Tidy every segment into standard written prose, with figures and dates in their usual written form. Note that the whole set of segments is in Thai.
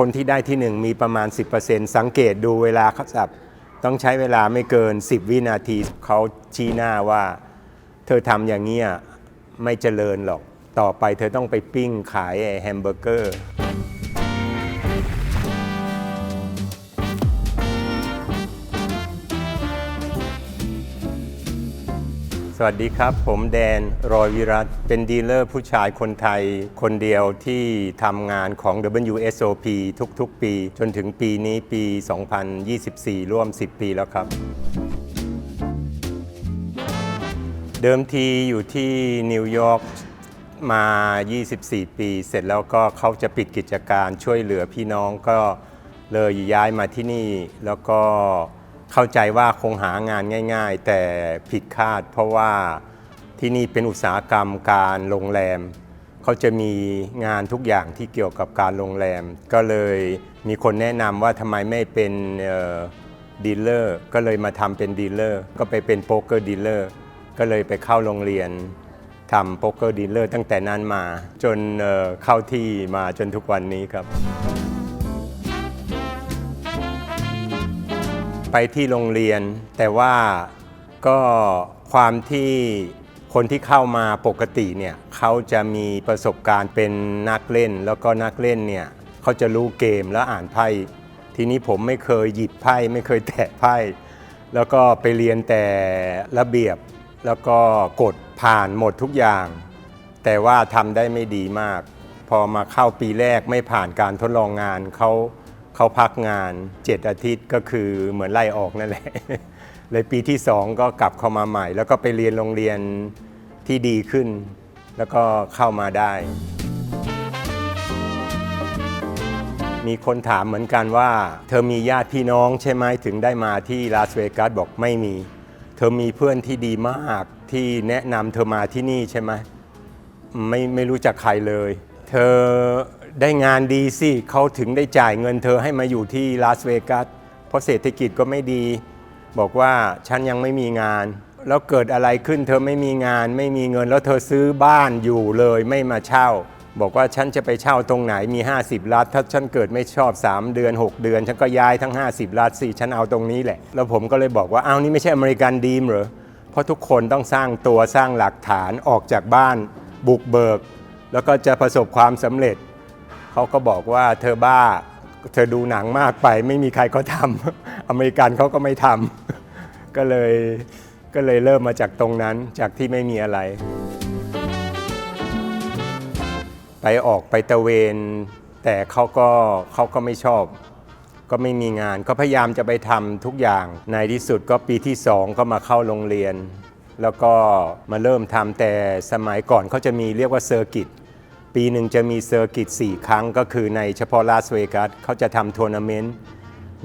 คนที่ได้ที่1มีประมาณ 10% สังเกตดูเวลาเขาสับต้องใช้เวลาไม่เกิน10วินาทีเขาชี้หน้าว่าเธอทำอย่างนี้ไม่เจริญหรอกต่อไปเธอต้องไปปิ้งขายแฮมเบอร์เกอร์สวัสดีครับผมแดนรอยวิรัตเป็นดีลเลอร์ผู้ชายคนไทยคนเดียวที่ทำงานของ WSOP ทุกๆปีจนถึงปีนี้ปี 2024 ร่วม 10 ปีแล้วครับเดิมทีอยู่ที่นิวยอร์กมา 24 ปีเสร็จแล้วก็เขาจะปิดกิจการช่วยเหลือพี่น้องก็เลยย้ายมาที่นี่แล้วก็เข้าใจว่าคงหางานง่ายๆแต่ผิดคาดเพราะว่าที่นี่เป็นอุตสาหกรรมการโรงแรมเขาจะมีงานทุกอย่างที่เกี่ยวกับการโรงแรมก็เลยมีคนแนะนำว่าทำไมไม่เป็นดีลเลอร์ก็เลยมาทำเป็นดีลเลอร์ก็ไปเป็นโป๊กเกอร์ดีลเลอร์ก็เลยไปเข้าโรงเรียนทำโป๊กเกอร์ดีลเลอร์ตั้งแต่นั้นมาจนเข้าที่มาจนทุกวันนี้ครับไปที่โรงเรียนแต่ว่าก็ความที่คนที่เข้ามาปกติเนี่ยเขาจะมีประสบการณ์เป็นนักเล่นแล้วก็นักเล่นเนี่ยเขาจะรู้เกมแล้วอ่านไพ่ทีนี้ผมไม่เคยหยิบไพ่ไม่เคยแตะไพ่แล้วก็ไปเรียนแต่ระเบียบแล้วก็กดผ่านหมดทุกอย่างแต่ว่าทำได้ไม่ดีมากพอมาเข้าปีแรกไม่ผ่านการทดลองงานเขาพักงาน7 อาทิตย์ก็คือเหมือนไล่ออกนั่นแหละเลยปีที่2ก็กลับเข้ามาใหม่แล้วก็ไปเรียนโรงเรียนที่ดีขึ้นแล้วก็เข้ามาได้มีคนถามเหมือนกันว่าเธอมีญาติพี่น้องใช่ไหมถึงได้มาที่ลาสเวกัสบอกไม่มีเธอมีเพื่อนที่ดีมากที่แนะนำเธอมาที่นี่ใช่ไหมไม่รู้จักใครเลยเธอได้งานดีสิเขาถึงได้จ่ายเงินเธอให้มาอยู่ที่ลาสเวกัสเพราะเศรษฐกิจก็ไม่ดีบอกว่าฉันยังไม่มีงานแล้วเกิดอะไรขึ้นเธอไม่มีงานไม่มีเงินแล้วเธอซื้อบ้านอยู่เลยไม่มาเช่าบอกว่าฉันจะไปเช่าตรงไหนมี50 ลัดถ้าฉันเกิดไม่ชอบ3 เดือน6 เดือนฉันก็ย้ายทั้ง50 ลัดสิฉันเอาตรงนี้แหละแล้วผมก็เลยบอกว่านี่ไม่ใช่อเมริกันดีมเหรอเพราะทุกคนต้องสร้างตัวสร้างหลักฐานออกจากบ้านบุกเบิกแล้วก็จะประสบความสำเร็จเขาก็บอกว่าเธอบ้าเธอดูหนังมากไปไม่มีใครก็ทำอเมริกันเขาก็ไม่ทำก็เลยเริ่มมาจากตรงนั้นจากที่ไม่มีอะไรไปตะเวนแต่เขาก็ไม่ชอบก็ไม่มีงานก็พยายามจะไปทำทุกอย่างในที่สุดก็ปีที่2ก็มาเข้าโรงเรียนแล้วก็มาเริ่มทำแต่สมัยก่อนเขาจะมีเรียกว่าเซอร์กิตปีหนึ่งจะมีเซอร์กิต4 ครั้งก็คือในเฉพาะลาสเวกัสเขาจะทำทัวร์นาเมนต์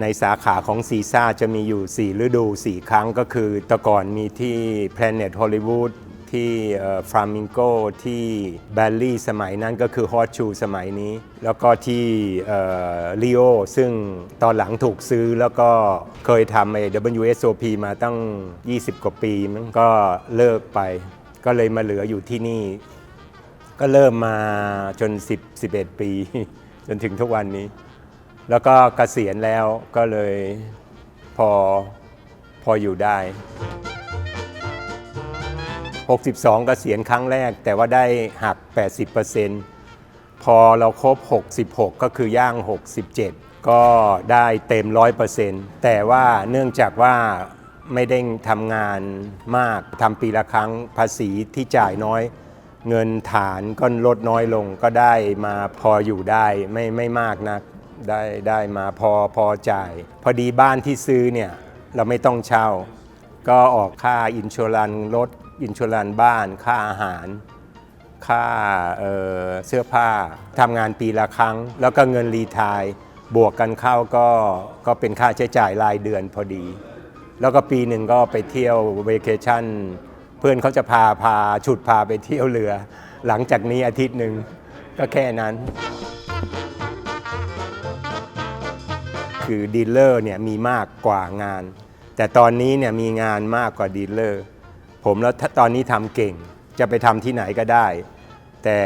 ในสาขาของซีซ่าจะมีอยู่4 ฤดู 4 ครั้งก็คือแต่ก่อนมีที่ Planet Hollywood ที่ฟลามิงโกที่แบลลี่สมัยนั้นก็คือฮอตชูสมัยนี้แล้วก็ที่ลีโอซึ่งตอนหลังถูกซื้อแล้วก็เคยทำWSOP มาตั้ง20 กว่าปีมันก็เลิกไปก็เลยมาเหลืออยู่ที่นี่ก็เริ่มมาจน11 ปีจนถึงทุกวันนี้แล้วก็เกษียณแล้วก็เลยพออยู่ได้62เกษียณครั้งแรกแต่ว่าได้หัก 80% พอเราครบ66ก็คือย่าง67ก็ได้เต็ม 100% แต่ว่าเนื่องจากว่าไม่ได้ทำงานมากทำปีละครั้งภาษีที่จ่ายน้อยเงินฐานก็ลดน้อยลงก็ได้มาพออยู่ได้ไม่มากนักได้มาพอจ่ายพอดีบ้านที่ซื้อเนี่ยเราไม่ต้องเช่าก็ออกค่าอินชัวรันรถอินชัวรันบ้านค่าอาหารค่าเสื้อผ้าทำงานปีละครั้งแล้วก็เงินรีไทร์บวกกันเข้าก็เป็นค่าใช้จ่ายรายเดือนพอดีแล้วก็ปีหนึ่งก็ไปเที่ยวเวเคชั่นเพื่อนเขาจะพาฉุดพาไปเที่ยวเรือหลังจากนี้อาทิตย์หนึ่งก็แค่นั้นคือดีลเลอร์เนี่ยมีมากกว่างานแต่ตอนนี้เนี่ยมีงานมากกว่าดีลเลอร์ผมแล้วตอนนี้ทำเก่งจะไปทำที่ไหนก็ได้ แต่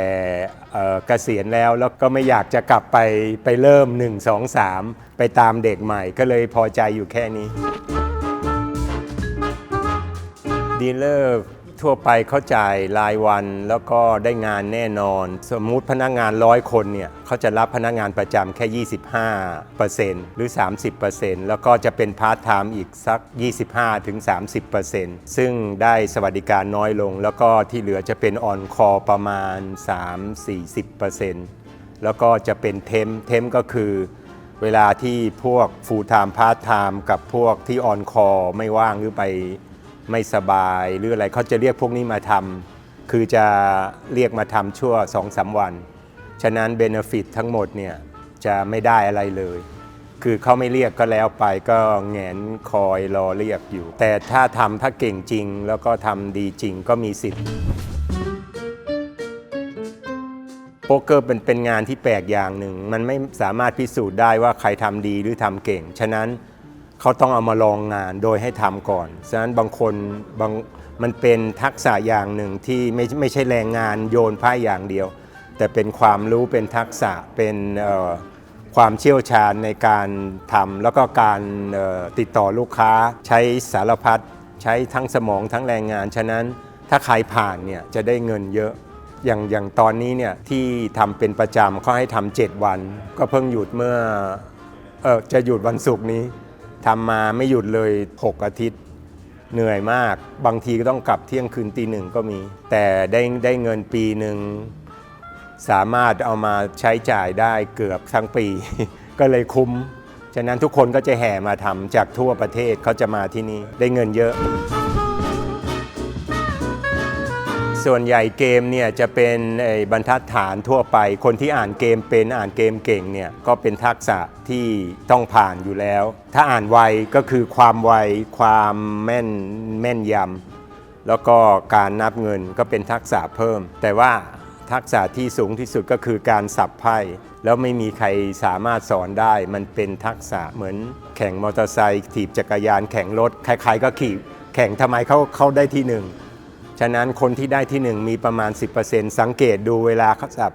เกษียณแล้วก็ไม่อยากจะกลับไปเริ่ม1 2 3ไปตามเด็กใหม่ก็เลยพอใจอยู่แค่นี้ดีลเลอร์ทั่วไปเขาจ่ายรายวันแล้วก็ได้งานแน่นอนสมมุติพนักงาน100 คนเนี่ยเขาจะรับพนักงานประจำแค่ 25% หรือ 30% แล้วก็จะเป็นพาร์ทไทม์อีกสัก 25-30% ซึ่งได้สวัสดิการน้อยลงแล้วก็ที่เหลือจะเป็นออนคอลประมาณ 3-40% แล้วก็จะเป็นเทมก็คือเวลาที่พวก full time part time กับพวกที่ออนคอลไม่ว่างหรือไปไม่สบายหรืออะไรเขาจะเรียกพวกนี้มาทำคือจะเรียกมาทำชั่ว 2-3 วันฉะนั้นเบเนฟิตทั้งหมดเนี่ยจะไม่ได้อะไรเลยคือเขาไม่เรียกก็แล้วไปก็แงนคอยรอเรียกอยู่แต่ถ้าเก่งจริงแล้วก็ทำดีจริงก็มีสิทธิ์โป๊กเกอร์เป็นงานที่แปลกอย่างหนึ่งมันไม่สามารถพิสูจน์ได้ว่าใครทำดีหรือทำเก่งฉะนั้นเขาต้องเอามาลองงานโดยให้ทำก่อนฉะนั้นบางคนมันเป็นทักษะอย่างหนึ่งที่ไม่ใช่แรงงานโยนไพ่อย่างเดียวแต่เป็นความรู้เป็นทักษะเป็นความเชี่ยวชาญในการทำแล้วก็การติดต่อลูกค้าใช้สารพัดใช้ทั้งสมองทั้งแรงงานฉะนั้นถ้าใครผ่านเนี่ยจะได้เงินเยอะอย่างตอนนี้เนี่ยที่ทำเป็นประจำเขาให้ทำ7 วันก็เพิ่งหยุดเมื่อจะหยุดวันศุกร์นี้ทำมาไม่หยุดเลย6 อาทิตย์เหนื่อยมากบางทีก็ต้องกลับเที่ยงคืนตี 1ก็มีแต่ได้เงินปีหนึ่งสามารถเอามาใช้จ่ายได้เกือบทั้งปี ก็เลยคุ้มฉะนั้นทุกคนก็จะแห่มาทำจากทั่วประเทศเขาจะมาที่นี่ได้เงินเยอะส่วนใหญ่เกมเนี่ยจะเป็นบรรทัดฐานทั่วไปคนที่อ่านเกมเป็นอ่านเกมเก่งเนี่ยก็เป็นทักษะที่ต้องผ่านอยู่แล้วถ้าอ่านไวก็คือความไวความแม่นยำแล้วก็การนับเงินก็เป็นทักษะเพิ่มแต่ว่าทักษะที่สูงที่สุดก็คือการสับไพ่แล้วไม่มีใครสามารถสอนได้มันเป็นทักษะเหมือนแข่งมอเตอร์ไซค์ถีบจักรยานแข่งรถใครๆก็ขี่แข่งทำไมเขาได้ที่1ฉะนั้นคนที่ได้ที่1มีประมาณ 10% สังเกตดูเวลาเขาสับ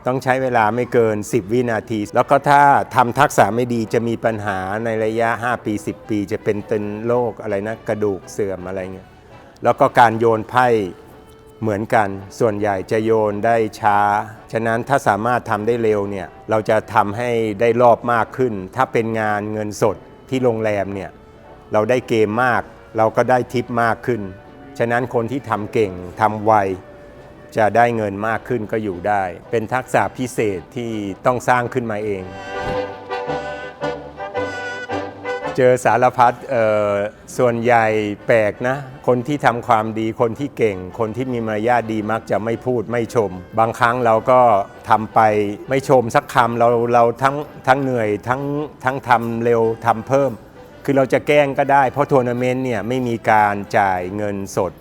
ต้องใช้เวลาไม่เกิน10 วินาทีแล้วก็ถ้าทำทักษะไม่ดีจะมีปัญหาในระยะ5 ปี10 ปีจะเป็นโรคอะไรนะกระดูกเสื่อมอะไรเงี้ยแล้วก็การโยนไพ่เหมือนกันส่วนใหญ่จะโยนได้ช้าฉะนั้นถ้าสามารถทำได้เร็วเนี่ยเราจะทำให้ได้รอบมากขึ้นถ้าเป็นงานเงินสดที่โรงแรมเนี่ยเราได้เกมมากเราก็ได้ทิปมากขึ้นฉะนั้นคนที่ทำเก่งทำไวจะได้เงินมากขึ้นก็อยู่ได้เป็นทักษะพิเศษที่ต้องสร้างขึ้นมาเองเจอสารพัดส่วนใหญ่แปลกนะคนที่ทำความดีคนที่เก่งคนที่มีมารยาทดีมักจะไม่พูดไม่ชมบางครั้งเราก็ทำไปไม่ชมสักคำเราทั้งเหนื่อยทั้งทำเร็วทำเพิ่มคือเราจะแกล้งก็ได้เพราะทัวร์นาเมนต์เนี่ยไม่มีการจ่ายเงินสด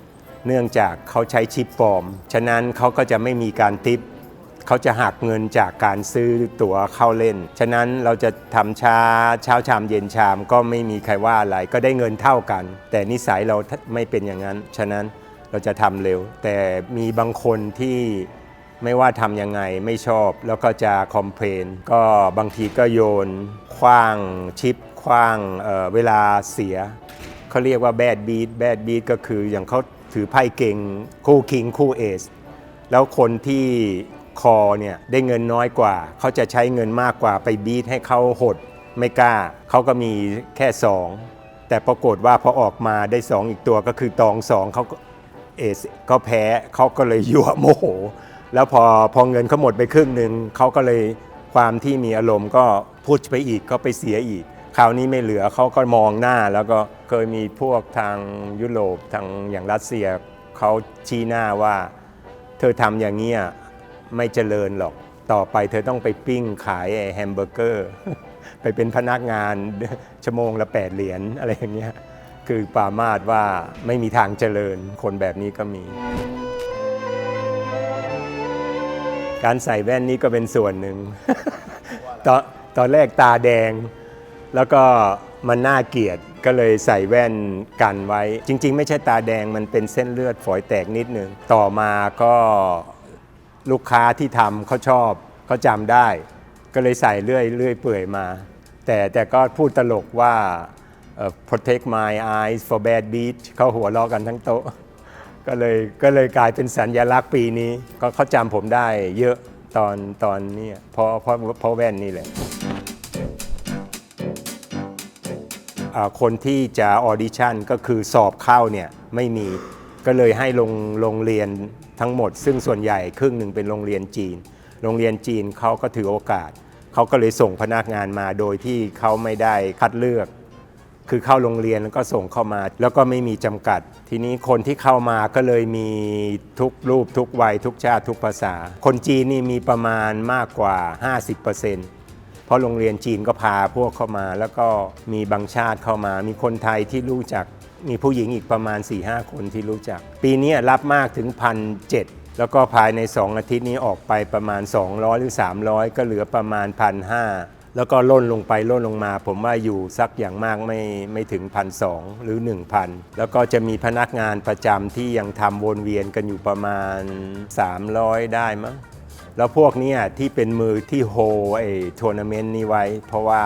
เนื่องจากเขาใช้ชิปปลอมฉะนั้นเขาก็จะไม่มีการทิปเขาจะหักเงินจากการซื้อตั๋วเข้าเล่นฉะนั้นเราจะทำเช้าชามเย็นชามก็ไม่มีใครว่าอะไรก็ได้เงินเท่ากันแต่นิสัยเราไม่เป็นอย่างนั้นฉะนั้นเราจะทำเร็วแต่มีบางคนที่ไม่ว่าทำยังไงไม่ชอบแล้วก็จะคอมเพลนก็บางทีก็โยนขว้างชิปขว้างเวลาเสียเขาเรียกว่าแบดบีทก็คืออย่างเขาถือไพ่เก่งคู่คิงคู่เอสแล้วคนที่คอเนี่ยได้เงินน้อยกว่าเขาจะใช้เงินมากกว่าไปบีทให้เขาหดไม่กล้าเขาก็มีแค่2แต่ปรากฏว่าพอออกมาได้2อีกตัวก็คือตอง2เขาเอสก็แพ้เขาก็เลยยั่วโมโหแล้วพอเงินเขาหมดไปครึ่งหนึ่งเขาก็เลยความที่มีอารมณ์ก็พุชไปอีกก็ไปเสียอีกคราวนี้ไม่เหลือเขาก็มองหน้าแล้วก็เคยมีพวกทางยุโรปทางอย่างรัสเซียเขาชี้หน้าว่าเธอทำอย่างนี้ไม่เจริญหรอกต่อไปเธอต้องไปปิ้งขายแฮมเบอร์เกอร์ไปเป็นพนักงานชั่วโมงละ8 เหรียญอะไรอย่างเงี้ยคือปรามาสว่าไม่มีทางเจริญคนแบบนี้ก็มีการใส่แว่นนี้ก็เป็นส่วนหนึ่ง ตอนแรกตาแดงแล้วก็มันน่าเกลียดก็เลยใส่แว่นกันไว้จริงๆไม่ใช่ตาแดงมันเป็นเส้นเลือดฝอยแตกนิดนึงต่อมาก็ ลูกค้าที่ทำเขาชอบเขาจำได้ ก็เลยใส่เรื่อยเปื่อยมา แต่ก็พูดตลกว่า protect my eyes for bad beat เขาหัวเราะกันทั้งโต๊ะก็เลยกลายเป็นสัญลักษณ์ปีนี้ก็เขาจำผมได้เยอะตอนนี้เพราะแว่นนี่แหละคนที่จะออดิชั่นก็คือสอบเข้าเนี่ยไม่มีก็เลยให้โรงเรียนทั้งหมดซึ่งส่วนใหญ่ครึ่งหนึ่งเป็นโรงเรียนจีนโรงเรียนจีนเขาก็ถือโอกาสเขาก็เลยส่งพนักงานมาโดยที่เขาไม่ได้คัดเลือกคือเข้าโรงเรียนแล้วก็ส่งเข้ามาแล้วก็ไม่มีจำกัดทีนี้คนที่เข้ามาก็เลยมีทุกรูปทุกวัยทุกชาติทุกภาษาคนจีนนี่มีประมาณมากกว่า 50%เพราะโรงเรียนจีนก็พาพวกเข้ามาแล้วก็มีบางชาติเข้ามามีคนไทยที่รู้จักมีผู้หญิงอีกประมาณ 4-5 คนที่รู้จักปีนี้รับมากถึง 1,700 แล้วก็ภายใน2อาทิตย์นี้ออกไปประมาณ200หรือ300ก็เหลือประมาณ 1,500 แล้วก็ล่นลงไปล่นลงมาผมว่าอยู่สักอย่างมากไม่ถึง 1,200 หรือ 1,000 แล้วก็จะมีพนักงานประจำที่ยังทำวนเวียนกันอยู่ประมาณ300ได้มั้งแล้วพวกนี้ที่เป็นมือที่โฮทัวร์นาเมนต์นี้ไว้เพราะว่า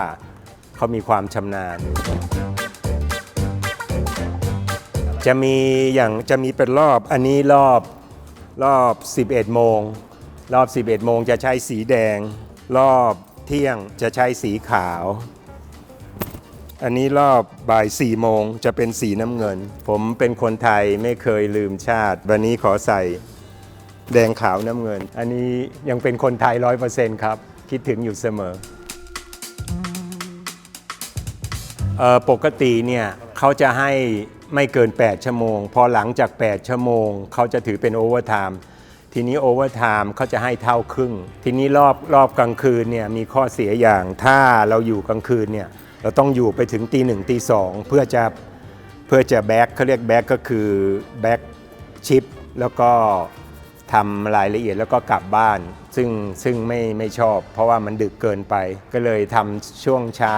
เขามีความชำนาญจะมีเป็นรอบอันนี้รอบ11 โมงรอบ11 โมงจะใช้สีแดงรอบเที่ยงจะใช้สีขาวอันนี้รอบบ่าย 4 โมงจะเป็นสีน้ำเงินผมเป็นคนไทยไม่เคยลืมชาติวันนี้ขอใส่แดงขาวน้ำเงินอันนี้ยังเป็นคนไทย 100% ครับคิดถึงอยู่เสมอปกติเนี่ยเขาจะให้ไม่เกิน8 ชั่วโมงพอหลังจาก8 ชั่วโมงเขาจะถือเป็นโอเวอร์ไทม์ทีนี้โอเวอร์ไทม์เขาจะให้เท่าครึ่งทีนี้รอบกลางคืนเนี่ยมีข้อเสียอย่างถ้าเราอยู่กลางคืนเนี่ยเราต้องอยู่ไปถึงตี 1 ตี 2เพื่อจะแบ็คเขาเรียกแบ็คก็คือแบ็คชิปแล้วก็ทำรายละเอียดแล้วก็กลับบ้านซึ่งไม่ชอบเพราะว่ามันดึกเกินไปก็เลยทำช่วงเช้า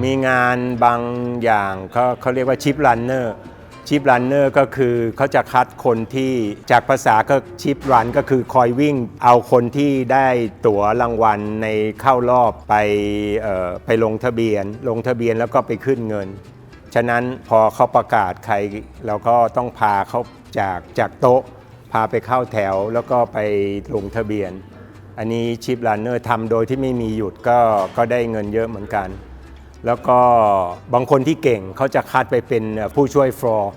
มีงานบางอย่างเขาเรียกว่าชิปรันเนอร์ก็คือเขาจะคัดคนที่จากภาษาก็ชิปรันก็คือคอยวิ่งเอาคนที่ได้ตั๋วรางวัลในเข้ารอบไปลงทะเบียนแล้วก็ไปขึ้นเงินฉะนั้นพอเขาประกาศใครเราก็ต้องพาเขาจากโต๊ะพาไปเข้าแถวแล้วก็ไปลงทะเบียนอันนี้ชิปรันเนอร์ทำโดยที่ไม่มีหยุดก็ได้เงินเยอะเหมือนกันแล้วก็บางคนที่เก่งเขาจะคัดไปเป็นผู้ช่วยฟลอร์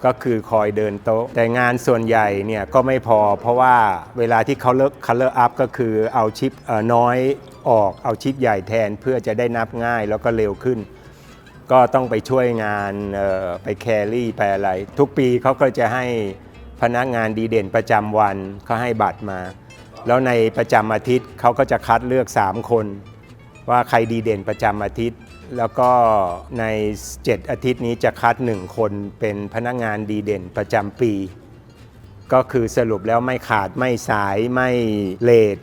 ก็คือคอยเดินโต๊ะแต่งานส่วนใหญ่เนี่ยก็ไม่พอเพราะว่าเวลาที่เขาcolor up ก็คือเอาชิปน้อยออกเอาชิปใหญ่แทนเพื่อจะได้นับง่ายแล้วก็เร็วขึ้นก็ต้องไปช่วยงานไปแครี่ไปอะไรทุกปีเขาก็จะให้พนักงานดีเด่นประจำวันเขาให้บัตรมาแล้วในประจำอาทิตย์เขาก็จะคัดเลือก3 คนว่าใครดีเด่นประจำอาทิตย์แล้วก็ใน7 อาทิตย์นี้จะคัด1 คนเป็นพนักงานดีเด่นประจำปีก็คือสรุปแล้วไม่ขาดไม่สายไม่เลท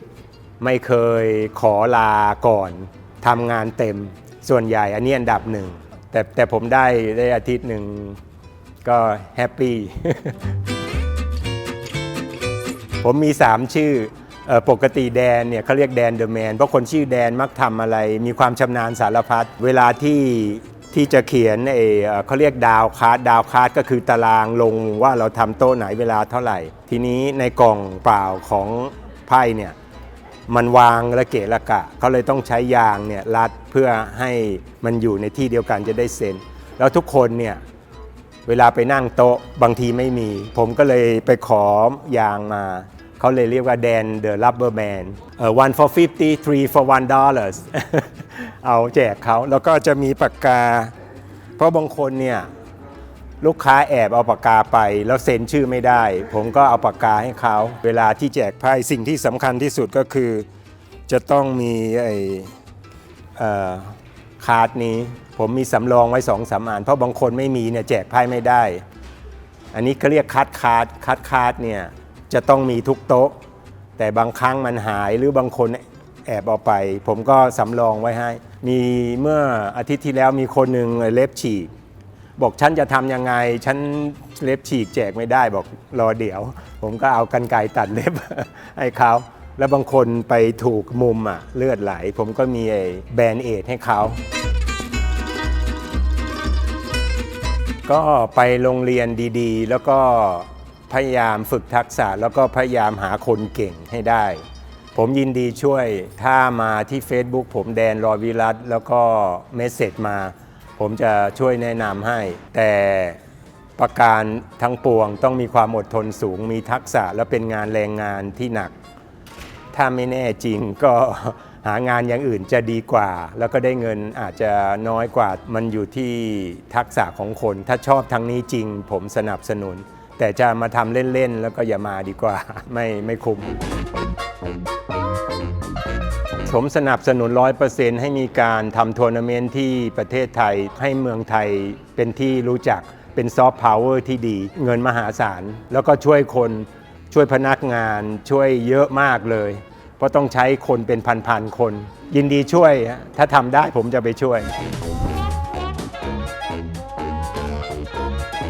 ไม่เคยขอลาก่อนทำงานเต็มส่วนใหญ่อันนี้อันดับ1แต่ผมได้อาทิตย์หนึ่งก็แฮปปี้ ผมมี3 ชื่อปกติแดนเนี่ยเขาเรียกแดนเดอะแมนเพราะคนชื่อแดนมักทำอะไรมีความชำนาญสารพัดเวลาที่จะเขียนเขาเรียกดาวคาร์ดก็คือตารางลงว่าเราทำโต๊ะไหนเวลาเท่าไหร่ทีนี้ในกล่องเปล่าของไพ่เนี่ยมันวางระเกะระกะเขาเลยต้องใช้ยางเนี่ยรัดเพื่อให้มันอยู่ในที่เดียวกันจะได้เซ็นแล้วทุกคนเนี่ยเวลาไปนั่งโต๊ะบางทีไม่มีผมก็เลยไปขอยางมาเขาเลยเรียกว่าแดน The Rubber Man 1 for 50 3 for $1 เอาแจกเขาแล้วก็จะมีปากกาเพราะบางคนเนี่ยลูกค้าแอบเอาปากกาไปแล้วเซ็นชื่อไม่ได้ผมก็เอาปากกาให้เขาเวลาที่แจกไพ่สิ่งที่สำคัญที่สุดก็คือจะต้องมีคาร์ดนี้ผมมีสำรองไว้ 2-3 อันเพราะบางคนไม่มีเนี่ยแจกไพ่ไม่ได้อันนี้เขาเรียกคัดคาร์ดเนี่ยจะต้องมีทุกโต๊ะแต่บางครั้งมันหายหรือบางคนแอบเอาไปผมก็สำรองไว้ให้มีเมื่ออาทิตย์ที่แล้วมีคนหนึ่งเล็บฉีก บอกฉันจะทำยังไงฉันเล็บฉีกแจกไม่ได้บอกรอเดี๋ยว ผมก็เอากรรไกรตัดเล็บ ให้เขาแล้วบางคนไปถูกมุมเลือดไหลผมก็มีไอ้แบนเอดให้เขาก็ไปโรงเรียนดีๆแล้วก็พยายามฝึกทักษะแล้วก็พยายามหาคนเก่งให้ได้ผมยินดีช่วยถ้ามาที่ Facebook ผมแดนรอยวิรัตแล้วก็เมสเสจมาผมจะช่วยแนะนำให้แต่ประการทั้งปวงต้องมีความอดทนสูงมีทักษะและเป็นงานแรงงานที่หนักถ้าไม่แน่จริงก็หางานอย่างอื่นจะดีกว่าแล้วก็ได้เงินอาจจะน้อยกว่ามันอยู่ที่ทักษะของคนถ้าชอบทางนี้จริงผมสนับสนุนแต่จะมาทำเล่นๆแล้วก็อย่ามาดีกว่าไม่คุ้มผมสนับสนุน 100% ให้มีการทำทัวร์นาเมนต์ที่ประเทศไทยให้เมืองไทยเป็นที่รู้จักเป็นซอฟต์พาวเวอร์ที่ดีเงินมหาศาลแล้วก็ช่วยคนช่วยพนักงานช่วยเยอะมากเลยเพราะต้องใช้คนเป็นพันๆคนยินดีช่วยถ้าทำได้ผมจะไปช่วย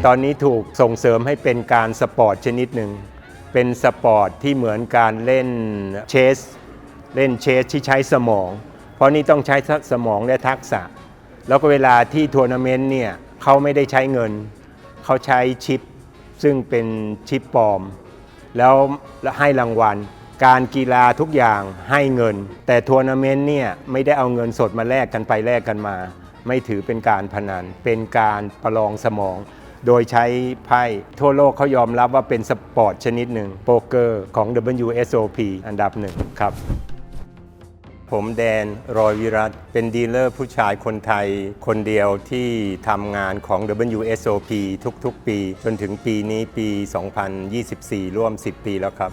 ตอนนี้ถูกส่งเสริมให้เป็นการสปอร์ตชนิดหนึ่งเป็นสปอร์ตที่เหมือนการเล่นเชสที่ใช้สมองเพราะนี่ต้องใช้สมองและทักษะแล้วก็เวลาที่ทัวร์นาเมนต์เนี่ยเขาไม่ได้ใช้เงินเขาใช้ชิปซึ่งเป็นชิปปลอมแล้วให้รางวัลการกีฬาทุกอย่างให้เงินแต่ทัวร์นาเมนต์เนี่ยไม่ได้เอาเงินสดมาแลกกันไปแลกกันมาไม่ถือเป็นการพนันเป็นการประลองสมองโดยใช้ไพ่ทั่วโลกเขายอมรับว่าเป็นสปอร์ตชนิดหนึ่งโป๊กเกอร์ของ WSOP อันดับหนึ่งครับผมแดนรอยวิรัตเป็นดีลเลอร์ผู้ชายคนไทยคนเดียวที่ทำงานของ WSOP ทุกๆปีจนถึงปีนี้ปี 2024 ร่วม 10 ปีแล้วครับ